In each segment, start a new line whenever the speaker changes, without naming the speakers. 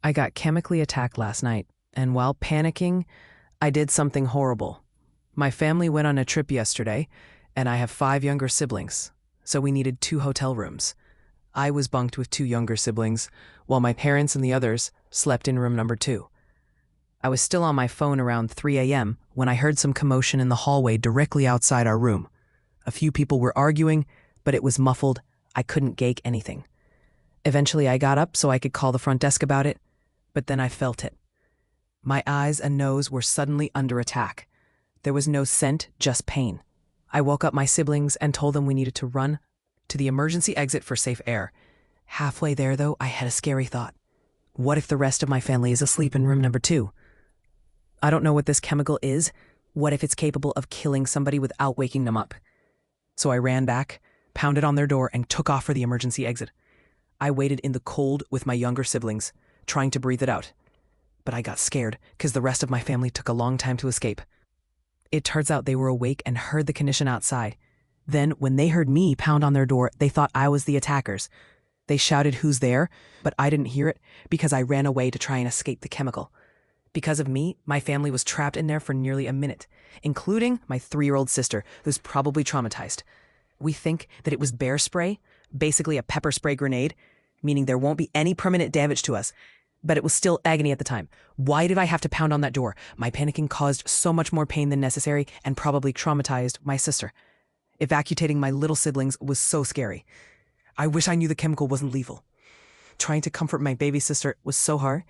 I got chemically attacked last night, and while panicking, I did something horrible. My family went on a trip yesterday, and I have 5 younger siblings, so we needed 2 hotel rooms. I was bunked with 2 younger siblings, while my parents and the others slept in room number 2. I was still on my phone around 3 a.m. when I heard some commotion in the hallway directly outside our room. A few people were arguing, but it was muffled. I couldn't gauge anything. Eventually, I got up so I could call the front desk about it, but then I felt it. My eyes and nose were suddenly under attack. There was no scent, just pain. I woke up my siblings and told them we needed to run to the emergency exit for safe air. Halfway there, though, I had a scary thought. What if the rest of my family is asleep in room number 2? I don't know what this chemical is. What if it's capable of killing somebody without waking them up? So I ran back, pounded on their door, and took off for the emergency exit. I waited in the cold with my younger siblings, trying to breathe it out. But I got scared because the rest of my family took a long time to escape. It turns out they were awake and heard the condition outside. Then, when they heard me pound on their door, they thought I was the attackers. They shouted, "Who's there?" But I didn't hear it because I ran away to try and escape the chemical. Because of me, my family was trapped in there for nearly a minute, including my 3-year-old sister, who's probably traumatized. We think that it was bear spray, basically a pepper spray grenade, meaning there won't be any permanent damage to us. But it was still agony at the time. Why did I have to pound on that door? My panicking caused so much more pain than necessary and probably traumatized my sister. Evacuating my little siblings was so scary. I wish I knew the chemical wasn't lethal. Trying to comfort my baby sister was so hard.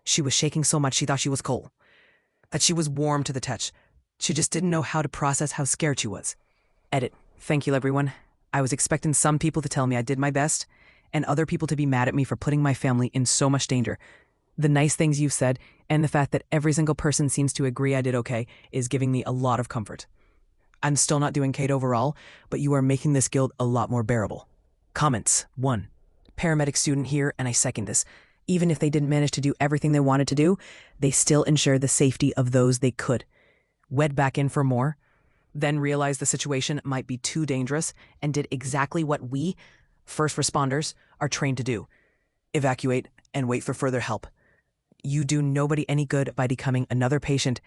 She was shaking so much she thought she was cold. That she was warm to the touch. She just didn't know how to process how scared she was. Edit. Thank you, everyone. I was expecting some people to tell me I did my best, and other people to be mad at me for putting my family in so much danger. The nice things you've said, and the fact that every single person seems to agree I did okay, is giving me a lot of comfort. I'm still not doing great overall, but you are making this guild a lot more bearable. Comments. 1. Paramedic student here, and I second this. Even if they didn't manage to do everything they wanted to do, they still ensured the safety of those they could. Wed back in for more, then realized the situation might be too dangerous and did exactly what we, first responders, are trained to do. Evacuate and wait for further help. You do nobody any good by becoming another patient,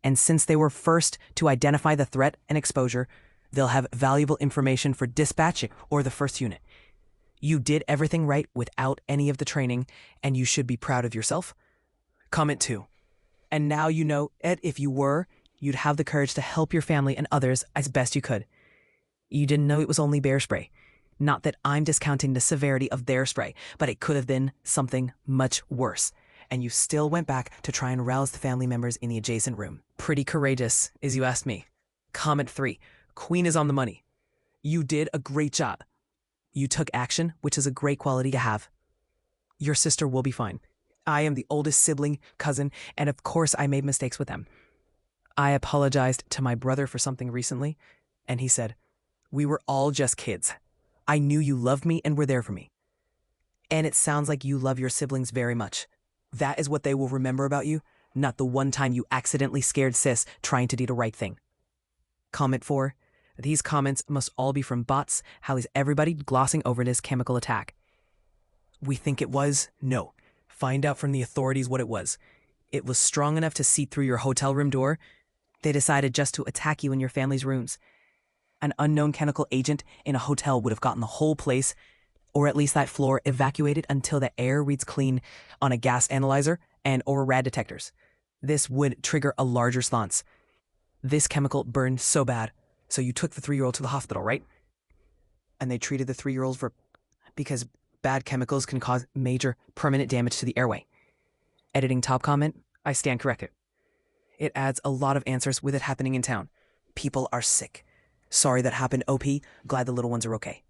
and since they were first to identify the threat and exposure, they'll have valuable information for dispatching or the first unit. You did everything right without any of the training, and you should be proud of yourself. Comment 2. And now you know, Ed, if you were, you'd have the courage to help your family and others as best you could. You didn't know it was only bear spray. Not that I'm discounting the severity of their spray, but it could have been something much worse. And you still went back to try and rouse the family members in the adjacent room. Pretty courageous, as you asked me. Comment 3. Queen is on the money. You did a great job. You took action, which is a great quality to have. Your sister will be fine. I am the oldest sibling, cousin, and of course I made mistakes with them. I apologized to my brother for something recently, and he said, "We were all just kids. I knew you loved me and were there for me." And it sounds like you love your siblings very much. That is what they will remember about you, not the one time you accidentally scared sis trying to do the right thing. Comment 4. These comments must all be from bots. How is everybody glossing over this chemical attack? We think it was? No. Find out from the authorities what it was. It was strong enough to seep through your hotel room door. They decided just to attack you in your family's rooms. An unknown chemical agent in a hotel would have gotten the whole place, or at least that floor, evacuated until the air reads clean on a gas analyzer and or rad detectors. This would trigger a larger response. This chemical burned so bad, so you took the 3-year-old to the hospital, right? And they treated the 3-year-old because bad chemicals can cause major permanent damage to the airway. Editing top comment, I stand corrected. It adds a lot of answers with it happening in town. People are sick. Sorry that happened, OP. Glad the little ones are okay.